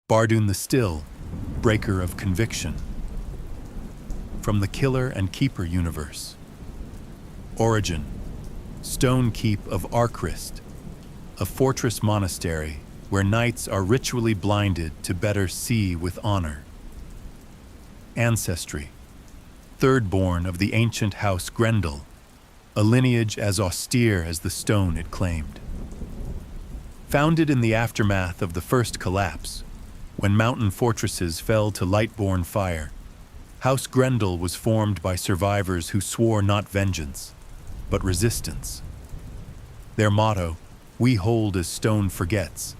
Barduun the Still, breaker of conviction. From the Killer and Keeper universe. Origin: Stone Keep of Arcryst, a fortress monastery where knights are ritually blinded to better see with honor. Ancestry: third-born of the ancient House Grendhal, a lineage as austere as the stone it claimed. Founded in the aftermath of the first collapse, when mountain fortresses fell to light-born fire, House Grendhal was formed by survivors who swore not vengeance, but resistance. Their motto, "We hold as stone forgets,"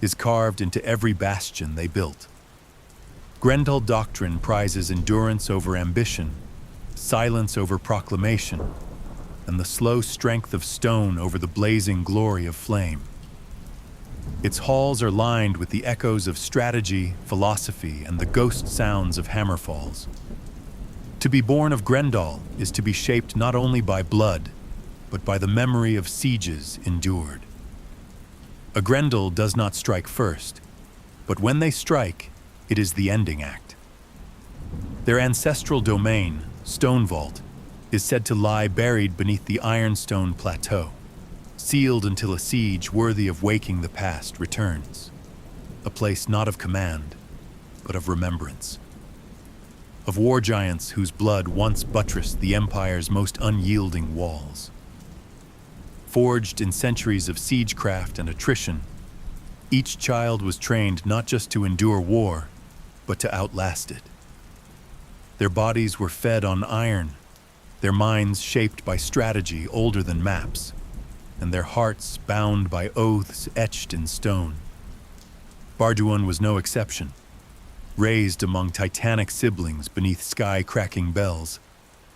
is carved into every bastion they built. Grendhal doctrine prizes endurance over ambition, silence over proclamation, and the slow strength of stone over the blazing glory of flame. Its halls are lined with the echoes of strategy, philosophy, and the ghost sounds of hammerfalls. To be born of Grendhal is to be shaped not only by blood, but by the memory of sieges endured. A Grendhal does not strike first, but when they strike, it is the ending act. Their ancestral domain, Stone Vault, is said to lie buried beneath the Ironstone Plateau, sealed until a siege worthy of waking the past returns. A place not of command, but of remembrance. Of war giants whose blood once buttressed the Empire's most unyielding walls. Forged in centuries of siegecraft and attrition, each child was trained not just to endure war, but to outlast it. Their bodies were fed on iron, their minds shaped by strategy older than maps, and their hearts bound by oaths etched in stone. Barduun was no exception. Raised among titanic siblings beneath sky-cracking bells,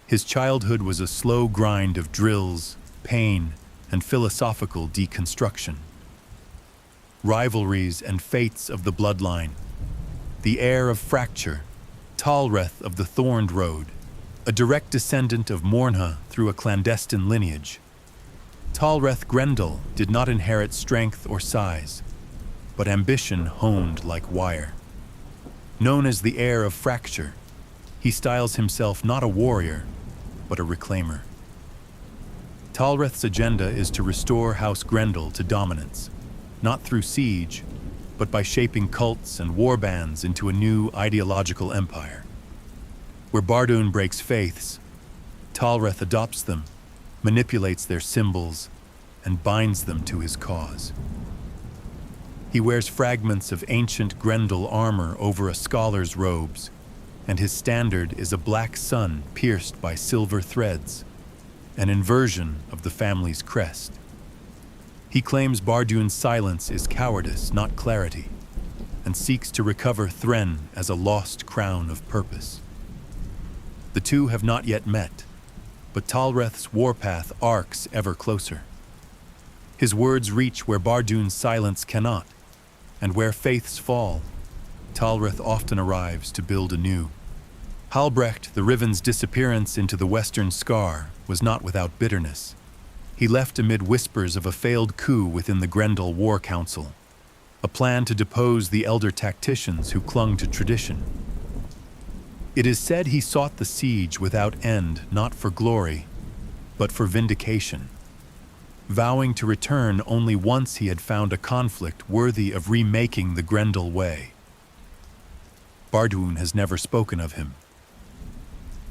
his childhood was a slow grind of drills, pain, and philosophical deconstruction. Rivalries and fates of the bloodline. The Heir of Fracture, Tahlreth of the Thorned Road, a direct descendant of Marath through a clandestine lineage. Tahlreth Grendhal did not inherit strength or size, but ambition honed like wire. Known as the Heir of Fracture, he styles himself not a warrior, but a reclaimer. Tahlreth's agenda is to restore House Grendhal to dominance, not through siege, but by shaping cults and warbands into a new ideological empire. Where Barduun breaks faiths, Tahlreth adopts them, manipulates their symbols, and binds them to his cause. He wears fragments of ancient Grendhal armor over a scholar's robes, and his standard is a black sun pierced by silver threads, an inversion of the family's crest. He claims Barduun's silence is cowardice, not clarity, and seeks to recover Thren as a lost crown of purpose. The two have not yet met, but Tahlreth's warpath arcs ever closer. His words reach where Barduun's silence cannot, and where faiths fall, Tahlreth often arrives to build anew. Halbrecht the Riven's disappearance into the Western Scar was not without bitterness. He left amid whispers of a failed coup within the Grendhal War Council, a plan to depose the elder tacticians who clung to tradition. It is said he sought the siege without end, not for glory, but for vindication, vowing to return only once he had found a conflict worthy of remaking the Grendhal way. Barduun has never spoken of him.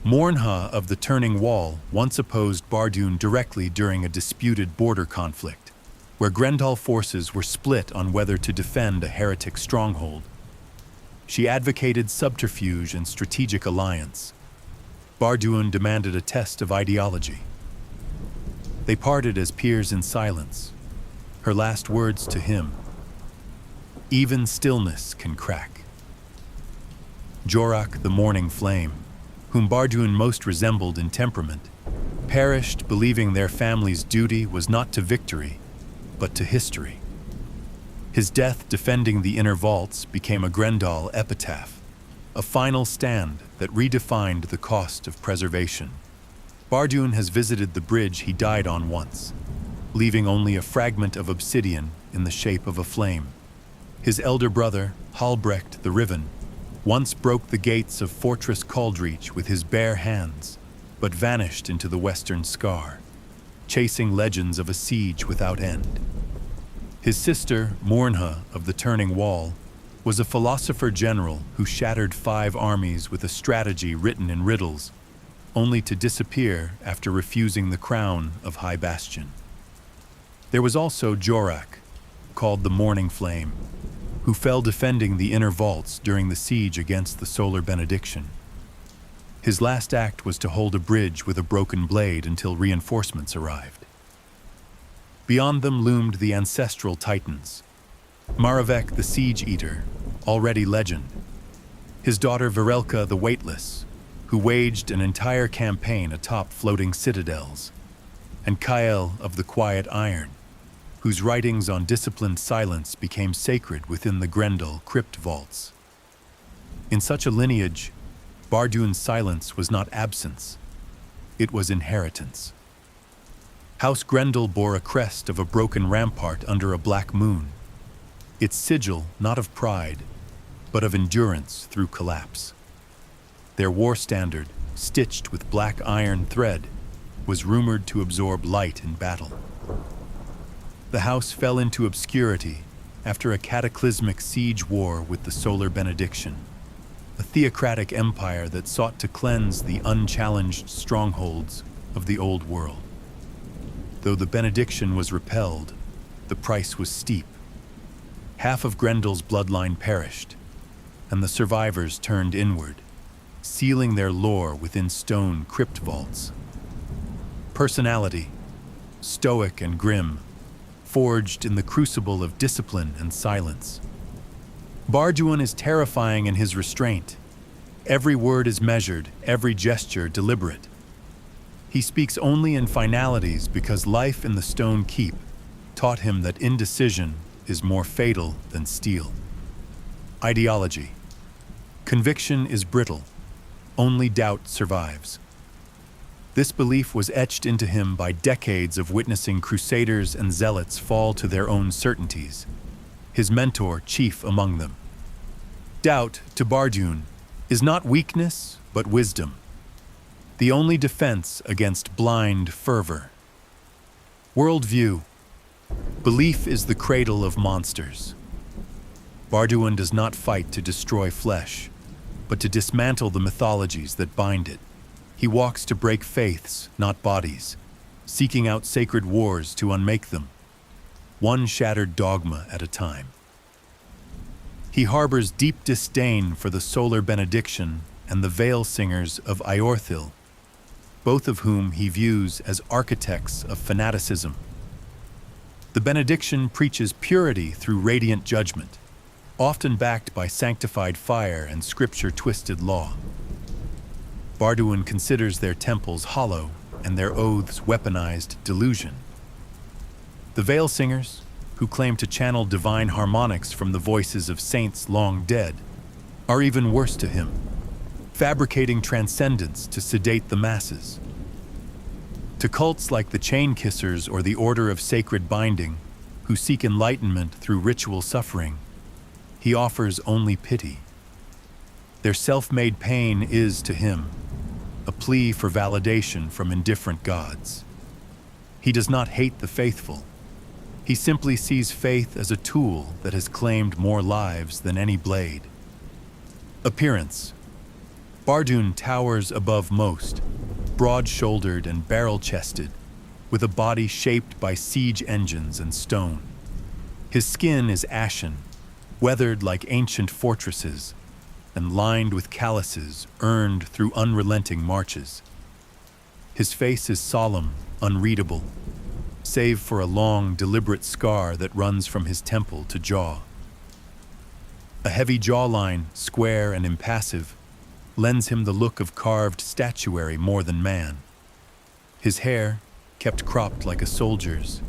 Marath of the Turning Wall once opposed Barduun directly during a disputed border conflict, where Grendhal forces were split on whether to defend a heretic stronghold. She advocated subterfuge and strategic alliance. Barduun demanded a test of ideology. They parted as peers in silence, her last words to him: "Even stillness can crack." Jorak the Morning Flame, whom Barduun most resembled in temperament, perished believing their family's duty was not to victory, but to history. His death defending the inner vaults became a Grendhal epitaph, a final stand that redefined the cost of preservation. Barduun has visited the bridge he died on once, leaving only a fragment of obsidian in the shape of a flame. His elder brother, Halbrecht the Riven, once broke the gates of Fortress Cauldreach with his bare hands, but vanished into the western scar, chasing legends of a siege without end. His sister, Mornha of the Turning Wall, was a philosopher general who shattered 5 armies with a strategy written in riddles, only to disappear after refusing the crown of High Bastion. There was also Jorak, called the Morning Flame, who fell defending the inner vaults during the siege against the Solar Benediction. His last act was to hold a bridge with a broken blade until reinforcements arrived. Beyond them loomed the ancestral Titans, Maravek the Siege Eater, already legend, his daughter Virelka the Weightless, who waged an entire campaign atop floating citadels, and Kael of the Quiet Iron, whose writings on disciplined silence became sacred within the Grendel crypt vaults. In such a lineage, Barduun's silence was not absence, it was inheritance. House Grendhal bore a crest of a broken rampart under a black moon, its sigil not of pride, but of endurance through collapse. Their war standard, stitched with black iron thread, was rumored to absorb light in battle. The house fell into obscurity after a cataclysmic siege war with the Solar Benediction, a theocratic empire that sought to cleanse the unchallenged strongholds of the old world. Though the benediction was repelled, the price was steep. Half of Grendel's bloodline perished, and the survivors turned inward, sealing their lore within stone crypt vaults. Personality, stoic and grim, forged in the crucible of discipline and silence. Barduun is terrifying in his restraint. Every word is measured, every gesture deliberate. He speaks only in finalities because life in the Stone Keep taught him that indecision is more fatal than steel. Ideology. Conviction is brittle. Only doubt survives. This belief was etched into him by decades of witnessing crusaders and zealots fall to their own certainties, his mentor chief among them. Doubt, to Barduun, is not weakness, but wisdom, the only defense against blind fervor. Worldview. Belief is the cradle of monsters. Barduun does not fight to destroy flesh, but to dismantle the mythologies that bind it. He walks to break faiths, not bodies, seeking out sacred wars to unmake them, one shattered dogma at a time. He harbors deep disdain for the Solar Benediction and the Veil Singers of Iorthil, both of whom he views as architects of fanaticism. The benediction preaches purity through radiant judgment, often backed by sanctified fire and scripture-twisted law. Barduun considers their temples hollow and their oaths weaponized delusion. The Veil Singers, who claim to channel divine harmonics from the voices of saints long dead, are even worse to him, fabricating transcendence to sedate the masses. To cults like the Chain Kissers or the Order of Sacred Binding, who seek enlightenment through ritual suffering, he offers only pity. Their self-made pain is, to him, a plea for validation from indifferent gods. He does not hate the faithful. He simply sees faith as a tool that has claimed more lives than any blade. Appearance. Barduun towers above most, broad-shouldered and barrel-chested, with a body shaped by siege engines and stone. His skin is ashen, weathered like ancient fortresses, and lined with calluses earned through unrelenting marches. His face is solemn, unreadable, save for a long, deliberate scar that runs from his temple to jaw. A heavy jawline, square and impassive, lends him the look of carved statuary more than man. His hair, kept cropped like a soldier's,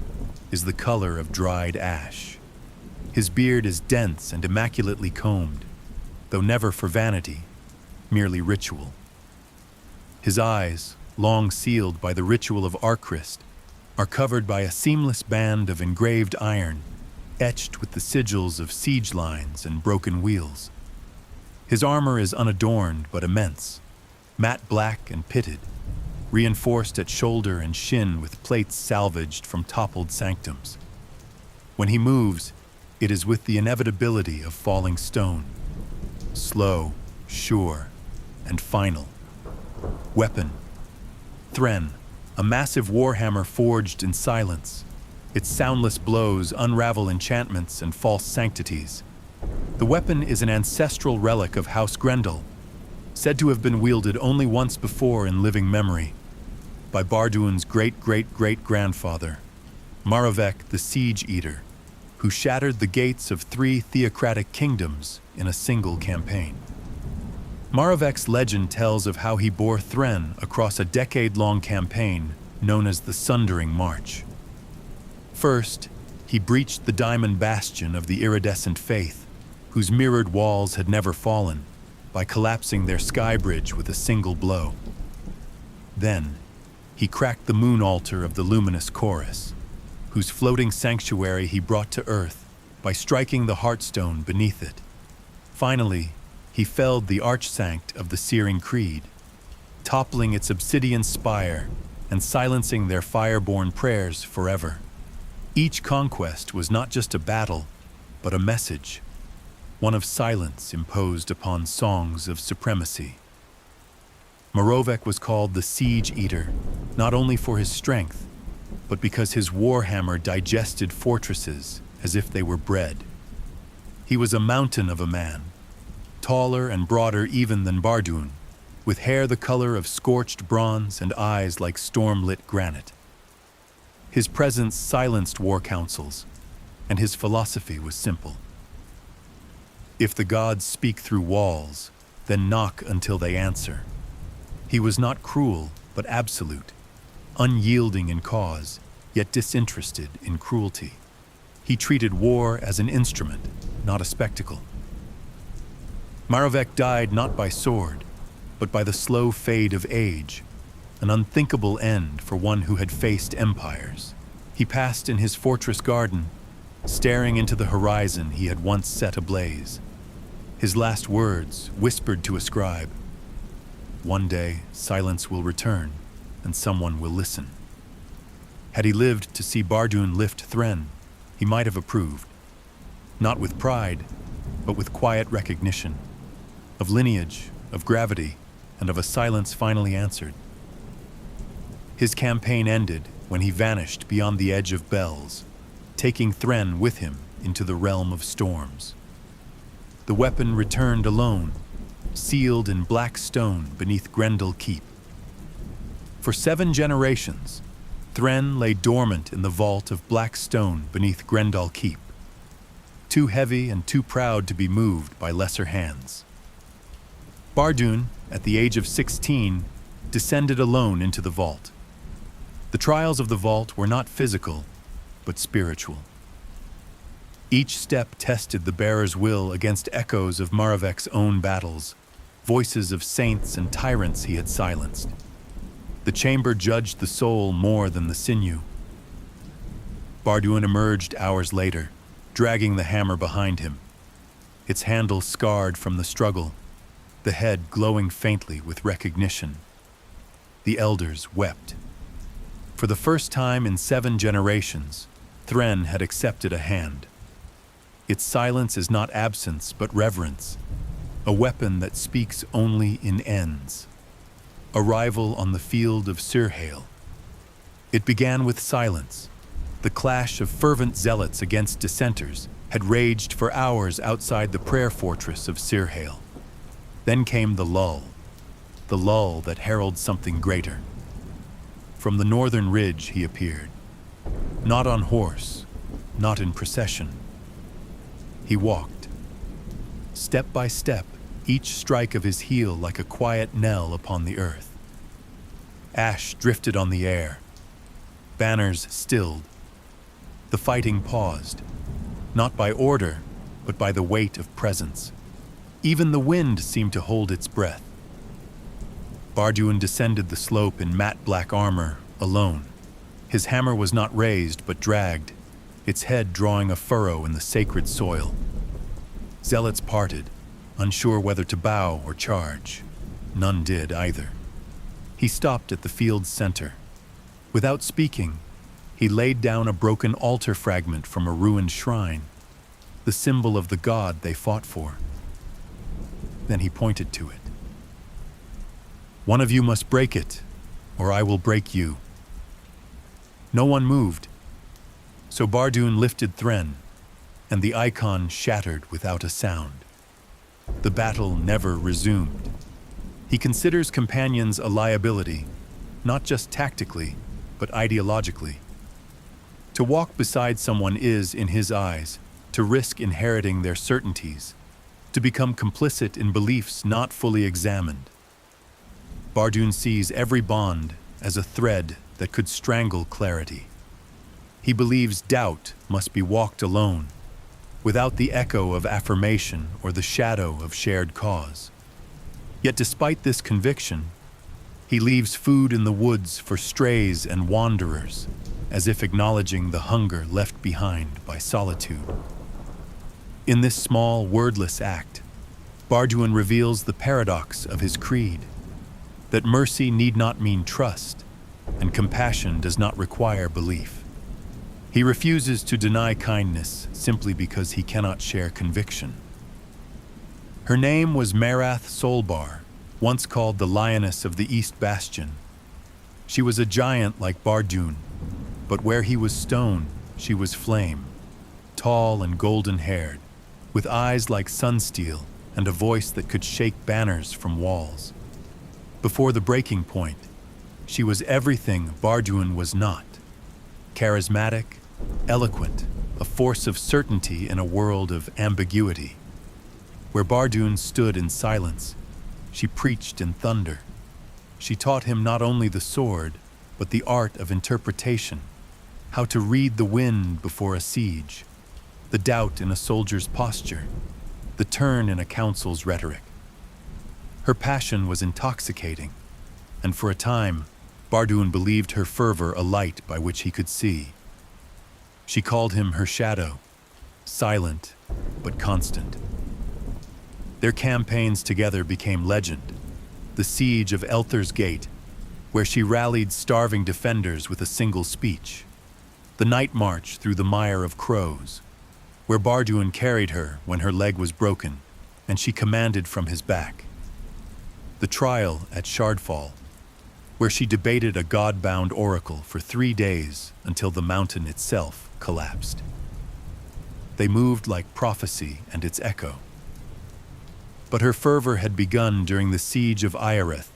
is the color of dried ash. His beard is dense and immaculately combed, though never for vanity, merely ritual. His eyes, long sealed by the ritual of Arcryst, are covered by a seamless band of engraved iron, etched with the sigils of siege lines and broken wheels. His armor is unadorned but immense, matte black and pitted, reinforced at shoulder and shin with plates salvaged from toppled sanctums. When he moves, it is with the inevitability of falling stone. Slow, sure, and final. Weapon. Thren, a massive warhammer forged in silence. Its soundless blows unravel enchantments and false sanctities. The weapon is an ancestral relic of House Grendhal, said to have been wielded only once before in living memory, by Barduun's great-great-great-grandfather, Marath the Siege Eater, who shattered the gates of 3 theocratic kingdoms in a single campaign. Marath's legend tells of how he bore Thren across a decade-long campaign known as the Sundering March. First, he breached the diamond bastion of the iridescent faith, whose mirrored walls had never fallen, by collapsing their sky bridge with a single blow. Then, he cracked the moon altar of the luminous chorus, whose floating sanctuary he brought to earth by striking the heartstone beneath it. Finally, he felled the archsanct of the searing creed, toppling its obsidian spire and silencing their fire-born prayers forever. Each conquest was not just a battle, but a message, one of silence imposed upon songs of supremacy. Marath was called the Siege Eater, not only for his strength, but because his warhammer digested fortresses as if they were bread. He was a mountain of a man, taller and broader even than Barduun, with hair the color of scorched bronze and eyes like storm-lit granite. His presence silenced war councils, and his philosophy was simple. If the gods speak through walls, then knock until they answer. He was not cruel, but absolute, unyielding in cause, yet disinterested in cruelty. He treated war as an instrument, not a spectacle. Marath died not by sword, but by the slow fade of age, an unthinkable end for one who had faced empires. He passed in his fortress garden, staring into the horizon he had once set ablaze. His last words, whispered to a scribe, "One day, silence will return, and someone will listen." Had he lived to see Barduun lift Thren, he might have approved, not with pride, but with quiet recognition, of lineage, of gravity, and of a silence finally answered. His campaign ended when he vanished beyond the edge of bells, taking Thren with him into the realm of storms. The weapon returned alone, sealed in black stone beneath Grenle Keep. For 7 generations, Thren lay dormant in the vault of black stone beneath Grenle Keep, too heavy and too proud to be moved by lesser hands. Barduun, at the age of 16, descended alone into the vault. The trials of the vault were not physical, but spiritual. Each step tested the bearer's will against echoes of Marath's own battles, voices of saints and tyrants he had silenced. The chamber judged the soul more than the sinew. Barduun emerged hours later, dragging the hammer behind him, its handle scarred from the struggle, the head glowing faintly with recognition. The elders wept. For the first time in 7 generations, Thren had accepted a hand. Its silence is not absence, but reverence, a weapon that speaks only in ends. A rival on the field of Sirhale. It began with silence. The clash of fervent zealots against dissenters had raged for hours outside the prayer fortress of Sirhale. Then came the lull that heralds something greater. From the northern ridge he appeared, not on horse, not in procession. He walked, step by step, each strike of his heel like a quiet knell upon the earth. Ash drifted on the air, banners stilled. The fighting paused, not by order, but by the weight of presence. Even the wind seemed to hold its breath. Barduun descended the slope in matte black armor, alone. His hammer was not raised, but dragged, its head drawing a furrow in the sacred soil. Zealots parted, unsure whether to bow or charge. None did either. He stopped at the field's center. Without speaking, he laid down a broken altar fragment from a ruined shrine, the symbol of the god they fought for. Then he pointed to it. "One of you must break it, or I will break you." No one moved, so Barduun lifted Thren, and the icon shattered without a sound. The battle never resumed. He considers companions a liability, not just tactically, but ideologically. To walk beside someone is, in his eyes, to risk inheriting their certainties, to become complicit in beliefs not fully examined. Barduun sees every bond as a thread that could strangle clarity. He believes doubt must be walked alone, without the echo of affirmation or the shadow of shared cause. Yet despite this conviction, he leaves food in the woods for strays and wanderers, as if acknowledging the hunger left behind by solitude. In this small, wordless act, Barduun reveals the paradox of his creed, that mercy need not mean trust, and compassion does not require belief. He refuses to deny kindness simply because he cannot share conviction. Her name was Marath Solbar, once called the Lioness of the East Bastion. She was a giant like Barduun, but where he was stone, she was flame, tall and golden-haired, with eyes like sunsteel and a voice that could shake banners from walls. Before the breaking point, she was everything Barduun was not: charismatic, eloquent, a force of certainty in a world of ambiguity. Where Barduun stood in silence, she preached in thunder. She taught him not only the sword, but the art of interpretation, how to read the wind before a siege, the doubt in a soldier's posture, the turn in a council's rhetoric. Her passion was intoxicating, and for a time, Barduun believed her fervor a light by which he could see. She called him her shadow, silent but constant. Their campaigns together became legend: the siege of Elther's Gate, where she rallied starving defenders with a single speech; the night march through the mire of crows, where Barduun carried her when her leg was broken and she commanded from his back; the trial at Shardfall, where she debated a god-bound oracle for 3 days until the mountain itself collapsed. They moved like prophecy and its echo. But her fervor had begun during the siege of Tahlreth,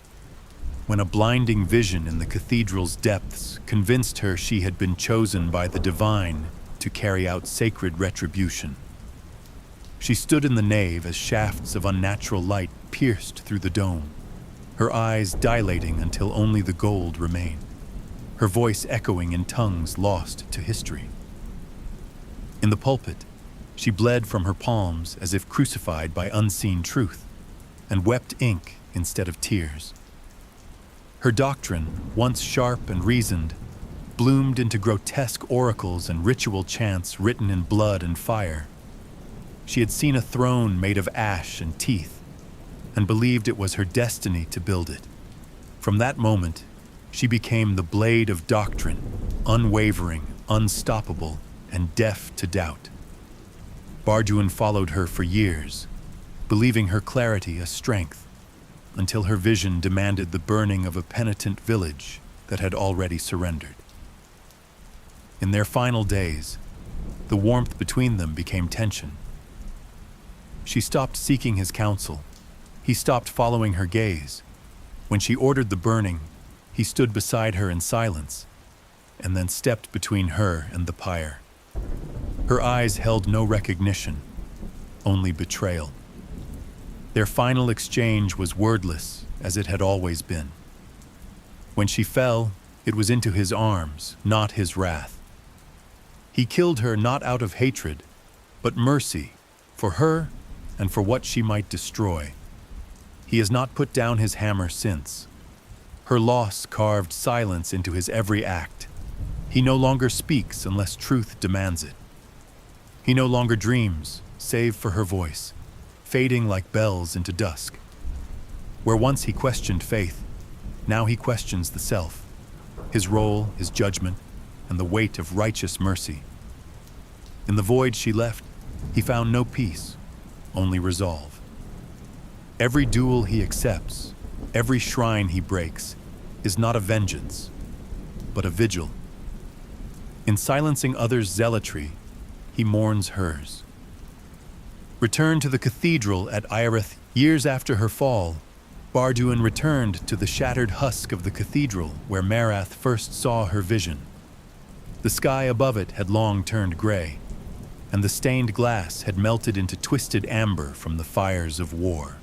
when a blinding vision in the cathedral's depths convinced her she had been chosen by the divine to carry out sacred retribution. She stood in the nave as shafts of unnatural light pierced through the dome, her eyes dilating until only the gold remained, her voice echoing in tongues lost to history. In the pulpit, she bled from her palms as if crucified by unseen truth, and wept ink instead of tears. Her doctrine, once sharp and reasoned, bloomed into grotesque oracles and ritual chants written in blood and fire. She had seen a throne made of ash and teeth, and believed it was her destiny to build it. From that moment, she became the blade of doctrine, unwavering, unstoppable, and deaf to doubt. Barduun followed her for years, believing her clarity a strength, until her vision demanded the burning of a penitent village that had already surrendered. In their final days, the warmth between them became tension. She stopped seeking his counsel. He stopped following her gaze. When she ordered the burning, he stood beside her in silence, and then stepped between her and the pyre. Her eyes held no recognition, only betrayal. Their final exchange was wordless, as it had always been. When she fell, it was into his arms, not his wrath. He killed her not out of hatred, but mercy, for her and for what she might destroy. He has not put down his hammer since. Her loss carved silence into his every act. He no longer speaks unless truth demands it. He no longer dreams, save for her voice, fading like bells into dusk. Where once he questioned faith, now he questions the self, his role, his judgment, and the weight of righteous mercy. In the void she left, he found no peace, only resolve. Every duel he accepts, every shrine he breaks, is not a vengeance, but a vigil. In silencing others' zealotry, he mourns hers. Returned to the cathedral at Eirith years after her fall, Barduin returned to the shattered husk of the cathedral where Marath first saw her vision. The sky above it had long turned gray, and the stained glass had melted into twisted amber from the fires of war.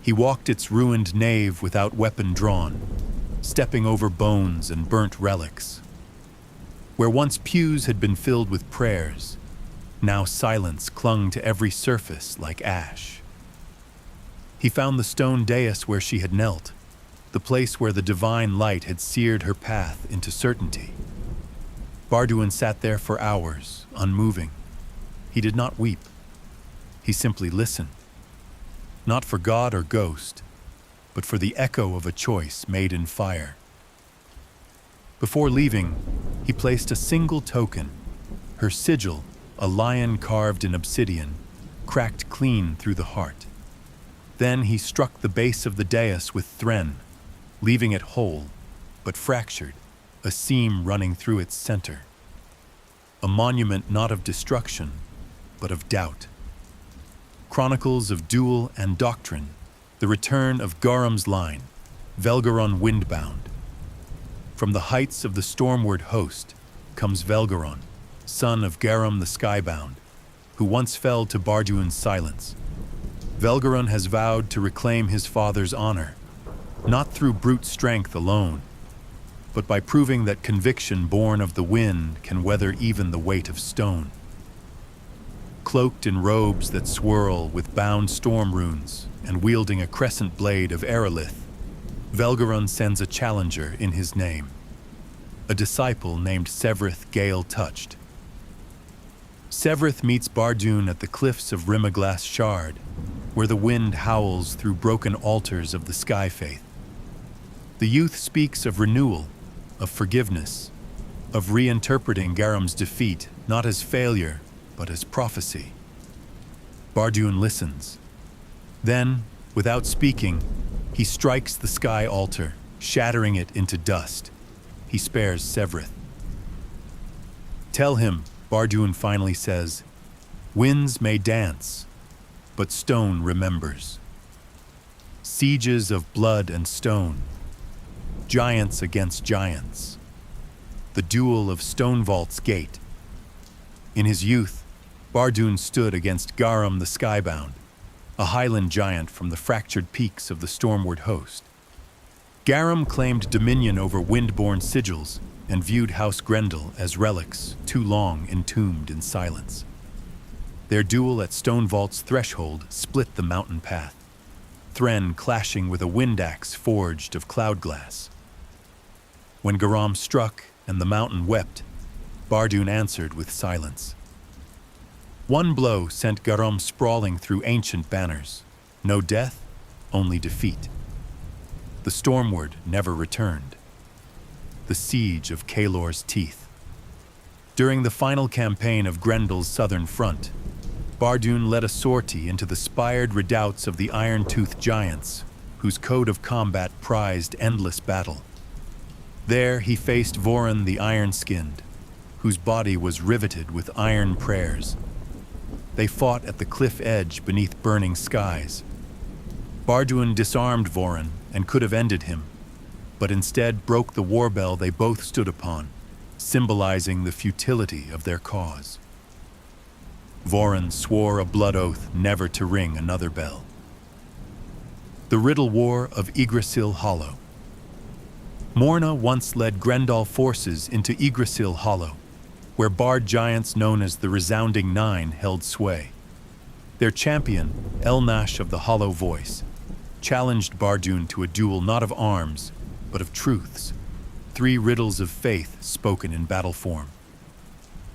He walked its ruined nave without weapon drawn, stepping over bones and burnt relics. Where once pews had been filled with prayers, now silence clung to every surface like ash. He found the stone dais where she had knelt, the place where the divine light had seared her path into certainty. Barduin sat there for hours, unmoving. He did not weep. He simply listened. Not for God or ghost, but for the echo of a choice made in fire. Before leaving, he placed a single token, her sigil, a lion carved in obsidian, cracked clean through the heart. Then he struck the base of the dais with Thren, leaving it whole, but fractured, a seam running through its center. A monument not of destruction, but of doubt. Chronicles of duel and doctrine, the return of Garam's line, Velgaron windbound. From the heights of the stormward host comes Velgaron, son of Garam the skybound, who once fell to Barduin's silence. Velgaron has vowed to reclaim his father's honor, not through brute strength alone, but by proving that conviction born of the wind can weather even the weight of stone. Cloaked in robes that swirl with bound storm runes and wielding a crescent blade of Aerolith, Velgaron sends a challenger in his name, a disciple named Sevrith Gale-Touched. Sevrith meets Barduin at the cliffs of Rimaglass Shard, where the wind howls through broken altars of the Sky Faith. The youth speaks of renewal, of forgiveness, of reinterpreting Garam's defeat not as failure, but as prophecy. Barduin listens. Then, without speaking, he strikes the sky altar, shattering it into dust. He spares Sevrith. Tell him, Barduin finally says, winds may dance, but stone remembers. Sieges of blood and stone, giants against giants, the duel of Stonevault's gate. In his youth, Barduin stood against Garam the Skybound, a highland giant from the fractured peaks of the stormward host. Garam claimed dominion over windborne sigils and viewed House Grendhal as relics too long entombed in silence. Their duel at Stonevault's threshold split the mountain path, Thren clashing with a wind axe forged of cloud glass. When Garam struck and the mountain wept, Barduin answered with silence. One blow sent Garam sprawling through ancient banners. No death, only defeat. The stormward never returned. The siege of Kaelor's teeth. During the final campaign of Grendhal's southern front, Barduin led a sortie into the spired redoubts of the iron-toothed giants, whose code of combat prized endless battle. There he faced Voran the iron-skinned, whose body was riveted with iron prayers. They fought at the cliff edge beneath burning skies. Barduin disarmed Voran and could have ended him, but instead broke the war bell they both stood upon, symbolizing the futility of their cause. Voran swore a blood oath never to ring another bell. The Riddle War of Yggdrasil Hollow. Morna once led Grendhal forces into Yggdrasil Hollow, where bard giants known as the Resounding Nine held sway. Their champion, Elnash of the Hollow Voice, challenged Barduin to a duel not of arms, but of truths. 3 riddles of faith spoken in battle form.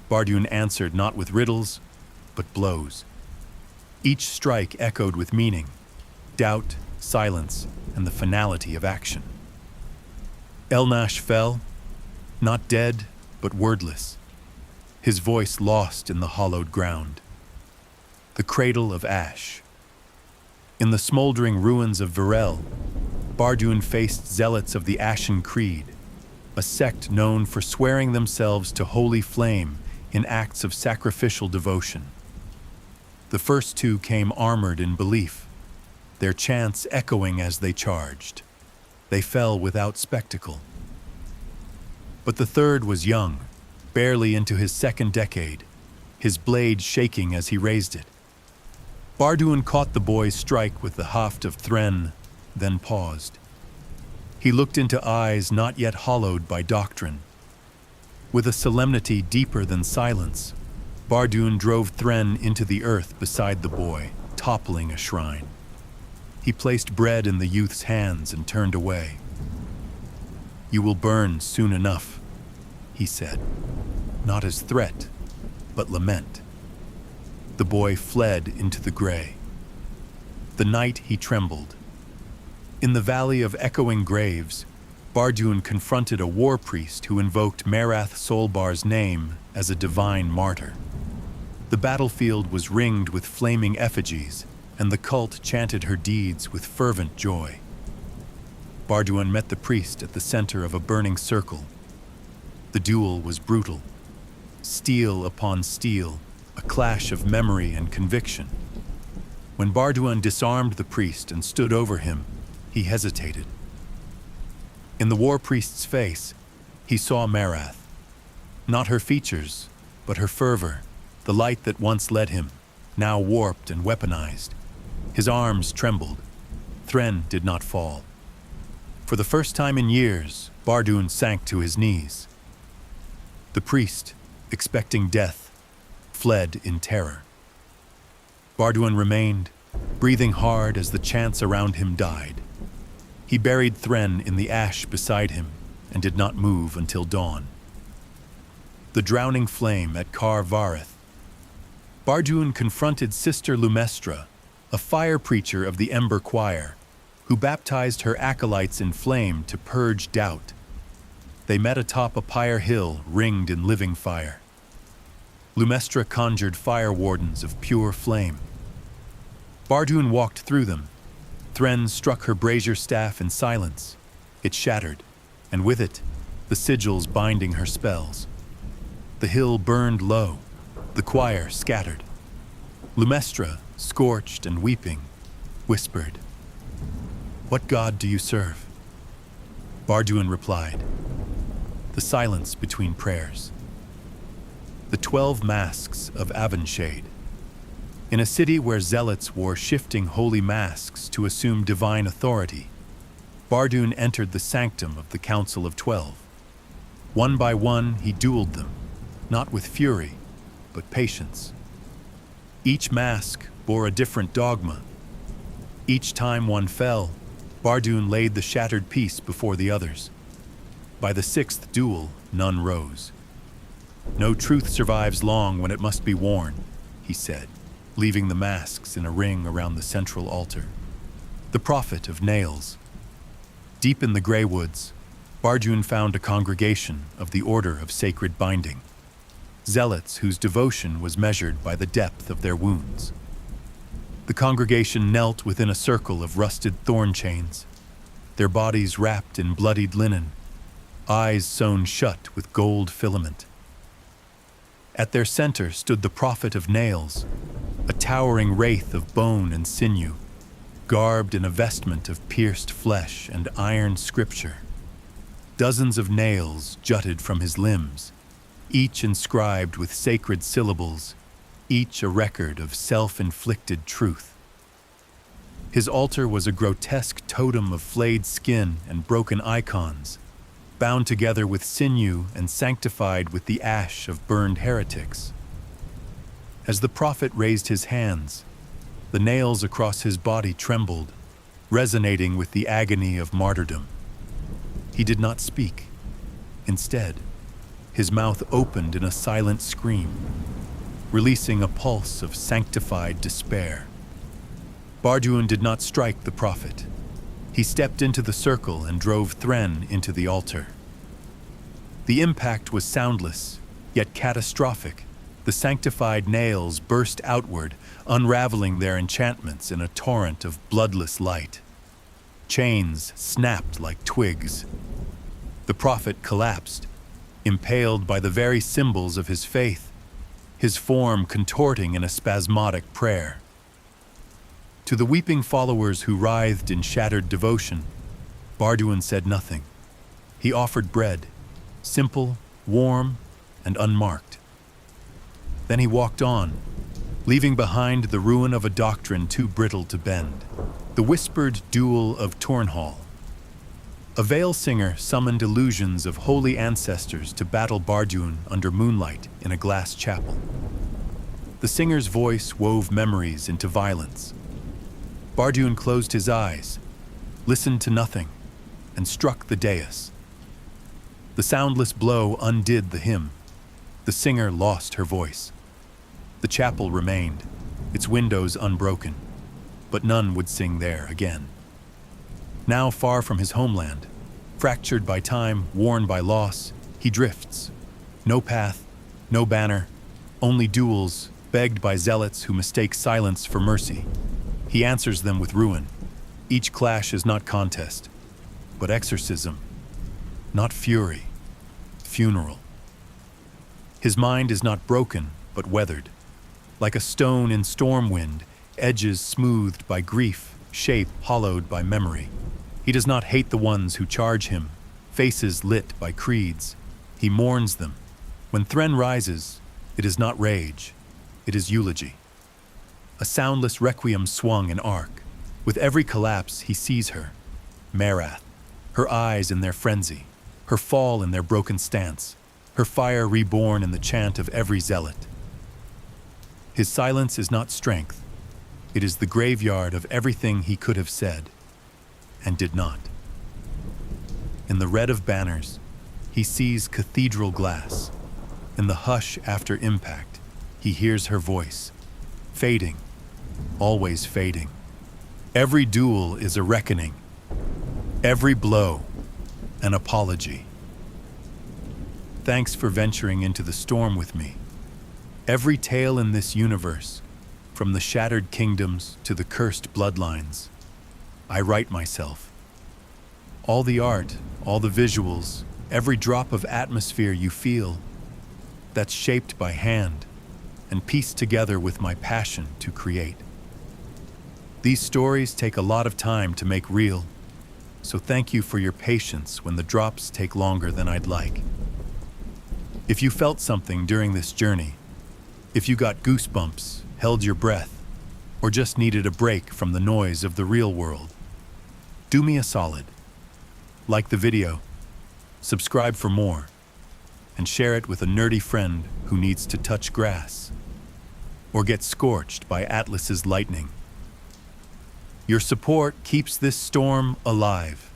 Barduun answered not with riddles, but blows. Each strike echoed with meaning, doubt, silence, and the finality of action. Elnash fell, not dead, but wordless, his voice lost in the hollowed ground. The cradle of ash. In the smoldering ruins of Virel, Barduun faced zealots of the Ashen Creed, a sect known for swearing themselves to holy flame in acts of sacrificial devotion. The first 2 came armored in belief, their chants echoing as they charged. They fell without spectacle. But the third was young, barely into his 2nd decade, his blade shaking as he raised it. Barduun caught the boy's strike with the haft of Thren, then paused. He looked into eyes not yet hollowed by doctrine. With a solemnity deeper than silence, Barduun drove Thren into the earth beside the boy, toppling a shrine. He placed bread in the youth's hands and turned away. "You will burn soon enough," he said, not as threat, but lament. The boy fled into the gray. The night he trembled. In the valley of echoing graves, Barduun confronted a war priest who invoked Marath Solbar's name as a divine martyr. The battlefield was ringed with flaming effigies, and the cult chanted her deeds with fervent joy. Barduun met the priest at the center of a burning circle. The duel was brutal. Steel upon steel, a clash of memory and conviction. When Barduun disarmed the priest and stood over him, he hesitated. In the war priest's face, he saw Marath. Not her features, but her fervor, the light that once led him, now warped and weaponized. His arms trembled. Thren did not fall. For the first time in years, Barduun sank to his knees. The priest, expecting death, fled in terror. Barduun remained, breathing hard as the chants around him died. He buried Thren in the ash beside him and did not move until dawn. The drowning flame at Kar Vareth. Barduun confronted Sister Lumestra, a fire preacher of the Ember Choir, who baptized her acolytes in flame to purge doubt. They met atop a pyre hill ringed in living fire. Lumestra conjured fire wardens of pure flame. Barduun walked through them. Thren struck her brazier staff in silence. It shattered, and with it, the sigils binding her spells. The hill burned low, the choir scattered. Lumestra, scorched and weeping, whispered, "What god do you serve?" Barduun replied, "The silence between prayers." The 12 masks of Avonshade. In a city where zealots wore shifting holy masks to assume divine authority, Barduun entered the sanctum of the Council of 12. One by one, he dueled them, not with fury, but patience. Each mask bore a different dogma. Each time one fell, Barduun laid the shattered piece before the others. By the 6th duel, none rose. "No truth survives long when it must be worn," he said, leaving the masks in a ring around the central altar. The prophet of nails. Deep in the Grey Woods, Barduun found a congregation of the Order of Sacred Binding, zealots whose devotion was measured by the depth of their wounds. The congregation knelt within a circle of rusted thorn chains, their bodies wrapped in bloodied linen, eyes sewn shut with gold filament. At their center stood the prophet of nails, a towering wraith of bone and sinew, garbed in a vestment of pierced flesh and iron scripture. Dozens of nails jutted from his limbs, each inscribed with sacred syllables, each a record of self-inflicted truth. His altar was a grotesque totem of flayed skin and broken icons, bound together with sinew and sanctified with the ash of burned heretics. As the prophet raised his hands, the nails across his body trembled, resonating with the agony of martyrdom. He did not speak. Instead, his mouth opened in a silent scream, releasing a pulse of sanctified despair. Barduun did not strike the prophet. He stepped into the circle and drove Thren into the altar. The impact was soundless, yet catastrophic. The sanctified nails burst outward, unraveling their enchantments in a torrent of bloodless light. Chains snapped like twigs. The prophet collapsed, impaled by the very symbols of his faith, his form contorting in a spasmodic prayer. To the weeping followers who writhed in shattered devotion, Barduun said nothing. He offered bread, simple, warm, and unmarked. Then he walked on, leaving behind the ruin of a doctrine too brittle to bend. The whispered duel of Thrhenhal. A veil singer summoned illusions of holy ancestors to battle Barduun under moonlight in a glass chapel. The singer's voice wove memories into violence. Barduun closed his eyes, listened to nothing, and struck the dais. The soundless blow undid the hymn. The singer lost her voice. The chapel remained, its windows unbroken, but none would sing there again. Now far from his homeland, fractured by time, worn by loss, he drifts. No path, no banner, only duels, begged by zealots who mistake silence for mercy. He answers them with ruin. Each clash is not contest, but exorcism. Not fury, funeral. His mind is not broken, but weathered. Like a stone in storm wind, edges smoothed by grief, shape hollowed by memory. He does not hate the ones who charge him, faces lit by creeds. He mourns them. When Thren rises, it is not rage, it is eulogy. A soundless requiem swung an arc. With every collapse, he sees her, Marath, her eyes in their frenzy, her fall in their broken stance, her fire reborn in the chant of every zealot. His silence is not strength. It is the graveyard of everything he could have said, and did not. In the red of banners, he sees cathedral glass. In the hush after impact, he hears her voice, fading, always fading. Every duel is a reckoning. Every blow, an apology. Thanks for venturing into the storm with me. Every tale in this universe, from the shattered kingdoms to the cursed bloodlines, I write myself. All the art, all the visuals, every drop of atmosphere you feel, that's shaped by hand and pieced together with my passion to create. These stories take a lot of time to make real, so thank you for your patience when the drops take longer than I'd like. If you felt something during this journey, if you got goosebumps, held your breath, or just needed a break from the noise of the real world, do me a solid. Like the video, subscribe for more, and share it with a nerdy friend who needs to touch grass or get scorched by Atlas's lightning. Your support keeps this storm alive.